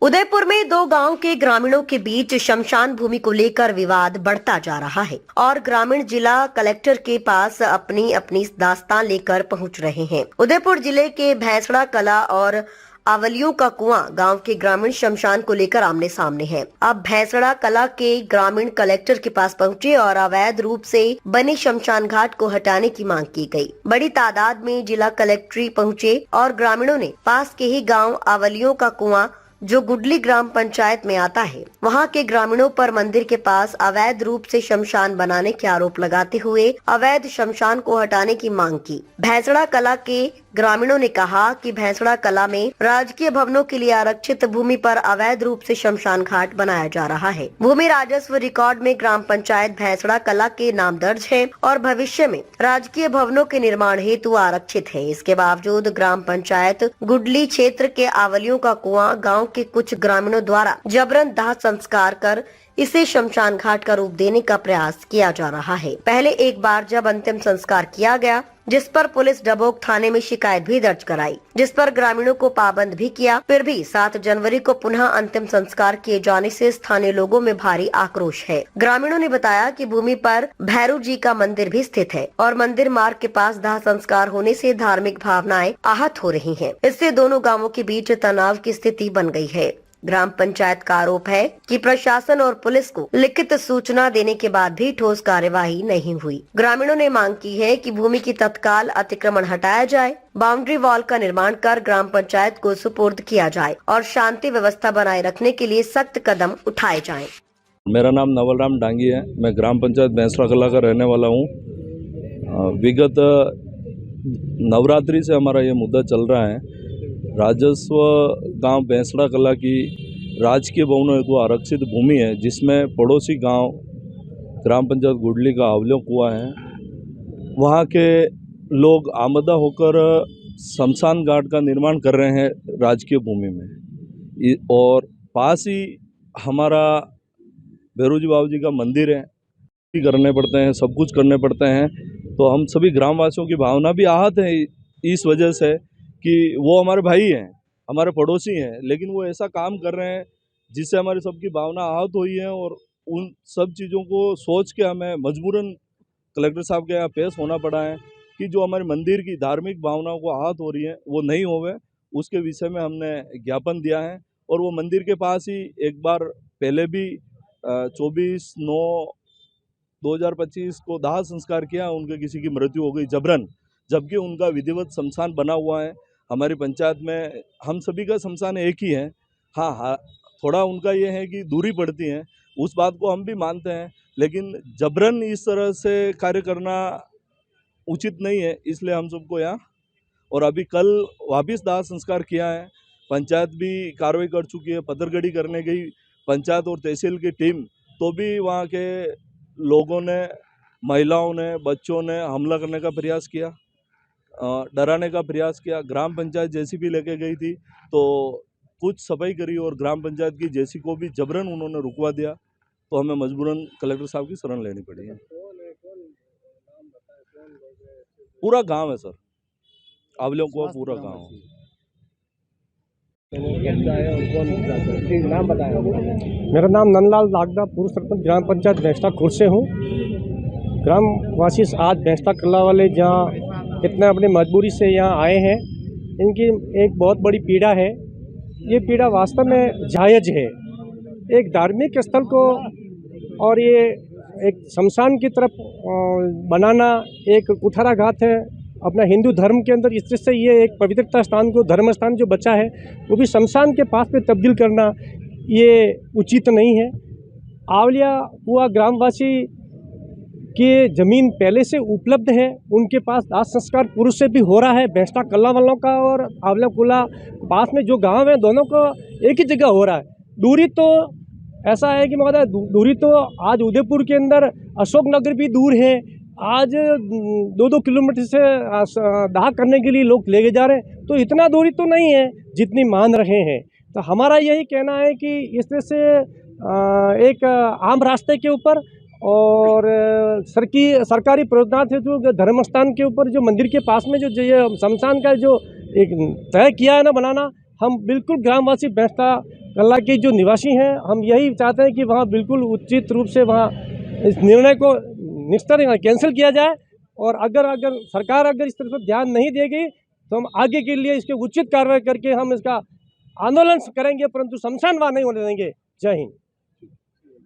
उदयपुर में दो गांव के ग्रामीणों के बीच शमशान भूमि को लेकर विवाद बढ़ता जा रहा है और ग्रामीण जिला कलेक्टर के पास अपनी अपनी दास्तान लेकर पहुंच रहे हैं। उदयपुर जिले के भैंसड़ा कला और आवलियों का कुआं गांव के ग्रामीण शमशान को लेकर आमने सामने है। अब भैंसड़ा कला के ग्रामीण कलेक्टर के पास पहुंचे और अवैध रूप से बने शमशान घाट को हटाने की मांग की गई। बड़ी तादाद में जिला कलेक्ट्री पहुंचे और ग्रामीणों ने पास के ही गाँव आवलियों का कुआं जो गुडली ग्राम पंचायत में आता है, वहां के ग्रामीणों पर मंदिर के पास अवैध रूप से शमशान बनाने के आरोप लगाते हुए अवैध शमशान को हटाने की मांग की। भैंसड़ा कला के ग्रामीणों ने कहा कि भैंसड़ा कला में राजकीय भवनों के लिए आरक्षित भूमि पर अवैध रूप से शमशान घाट बनाया जा रहा है। भूमि राजस्व रिकॉर्ड में ग्राम पंचायत भैंसड़ा कला के नाम दर्ज है और भविष्य में राजकीय भवनों के निर्माण हेतु आरक्षित है। इसके बावजूद ग्राम पंचायत गुडली क्षेत्र के आवलियों का कुआं गाँव के कुछ ग्रामीणों द्वारा जबरन दाह संस्कार कर इसे शमशान घाट का रूप देने का प्रयास किया जा रहा है। पहले एक बार जब अंतिम संस्कार किया गया, जिस पर पुलिस डबोक थाने में शिकायत भी दर्ज कराई, जिस पर ग्रामीणों को पाबंद भी किया, फिर भी 7 जनवरी को पुनः अंतिम संस्कार किए जाने से स्थानीय लोगों में भारी आक्रोश है। ग्रामीणों ने बताया कि भूमि पर भैरू जी का मंदिर भी स्थित है और मंदिर मार्ग के पास दाह संस्कार होने से धार्मिक भावनाएं आहत हो रही हैं। इससे दोनों गांवों के बीच तनाव की स्थिति बन गई है। ग्राम पंचायत का आरोप है कि प्रशासन और पुलिस को लिखित सूचना देने के बाद भी ठोस कार्यवाही नहीं हुई। ग्रामीणों ने मांग की है कि भूमि की तत्काल अतिक्रमण हटाया जाए, बाउंड्री वॉल का निर्माण कर ग्राम पंचायत को सुपुर्द किया जाए और शांति व्यवस्था बनाए रखने के लिए सख्त कदम उठाए जाएं। मेरा नाम नवलराम डांगी है। मैं ग्राम पंचायत भैंसड़ा कला का रहने वाला हूँ। विगत नवरात्रि से हमारा ये मुद्दा चल रहा है। राजस्व गांव भैंसड़ा कला की राजकीय भवनों हेतु आरक्षित भूमि है, जिसमें पड़ोसी गांव ग्राम पंचायत गुडली का आवलियों कुआं है। वहां के लोग आमदा होकर शमशान घाट का निर्माण कर रहे हैं राजकीय भूमि में, और पास ही हमारा भैरू जी बाबू जी का मंदिर है। करने पड़ते हैं, सब कुछ करने पड़ते हैं। तो हम सभी ग्रामवासियों की भावना भी आहत है इस वजह से कि वो हमारे भाई हैं, हमारे पड़ोसी हैं, लेकिन वो ऐसा काम कर रहे हैं जिससे हमारी सबकी भावना आहत हुई है। और उन सब चीज़ों को सोच के हमें मजबूरन कलेक्टर साहब के यहाँ पेश होना पड़ा है कि जो हमारे मंदिर की धार्मिक भावनाओं को आहत हो रही है वो नहीं होवे, उसके विषय में हमने ज्ञापन दिया है। और वो मंदिर के पास ही एक बार पहले भी 24/9/2025 को दाह संस्कार किया। उनके किसी की मृत्यु हो गई जबरन, जबकि उनका विधिवत शमशान बना हुआ है। हमारी पंचायत में हम सभी का शमशान एक ही है। हाँ, थोड़ा उनका ये है कि दूरी पड़ती है, उस बात को हम भी मानते हैं, लेकिन जबरन इस तरह से कार्य करना उचित नहीं है। इसलिए हम सबको यहाँ, और अभी कल वापस दाह संस्कार किया है। पंचायत भी कार्रवाई कर चुकी है, पत्थरगड़ी करने गई पंचायत और तहसील की टीम, तो भी वहाँ के लोगों ने, महिलाओं ने, बच्चों ने हमला करने का प्रयास किया, डराने का प्रयास किया। ग्राम पंचायत जेसीबी लेके गई थी तो कुछ सफाई करी और ग्राम पंचायत की जेसी को भी जबरन उन्होंने रुकवा दिया। तो हमें मजबूरन कलेक्टर साहब की शरण लेनी पड़ी है। पूरा गांव है सर, आवलियों को पूरा गांव। मेरा नाम नंदलाल दागदा, पूर्व सरपंच ग्राम पंचायत भैंसड़ा खुर्द से हूँ। ग्रामवासी आज भैंसड़ा कला वाले जहाँ इतना अपनी मजबूरी से यहाँ आए हैं, इनकी एक बहुत बड़ी पीड़ा है। ये पीड़ा वास्तव में जायज़ है। एक धार्मिक स्थल को और ये एक शमशान की तरफ बनाना एक कुठारा घात है अपना हिंदू धर्म के अंदर। इस तरह से ये एक पवित्रता स्थान को, धर्म स्थान जो बचा है, वो भी शमशान के पास में तब्दील करना ये उचित नहीं है। आवलिया कुआं ग्रामवासी कि ज़मीन पहले से उपलब्ध है, उनके पास दाह संस्कार पूर्व से भी हो रहा है। भैंसड़ा कला वालों का और आवलिया कुला पास में जो गांव है, दोनों को एक ही जगह हो रहा है। दूरी तो ऐसा है कि मतलब दूरी तो आज उदयपुर के अंदर अशोकनगर भी दूर है। आज 2-2 किलोमीटर से दाह करने के लिए लोग लेके जा रहे हैं, तो इतना दूरी तो नहीं है जितनी मान रहे हैं। तो हमारा यही कहना है कि इस तरह से एक आम रास्ते के ऊपर और सरकारी प्रावधान थे जो धर्म स्थान के ऊपर जो मंदिर के पास में जो ये शमशान का जो एक तय किया है ना बनाना, हम बिल्कुल ग्रामवासी बेंसला कल्ला के जो निवासी हैं, हम यही चाहते हैं कि वहाँ बिल्कुल उचित रूप से वहाँ इस निर्णय को निस्तारण कैंसिल किया जाए। और अगर सरकार इस तरफ पर ध्यान नहीं देगी तो हम आगे के लिए इसके उचित कार्रवाई करके हम इसका आंदोलन करेंगे, परंतु शमशान वहाँ नहीं होने देंगे। जय हिंद।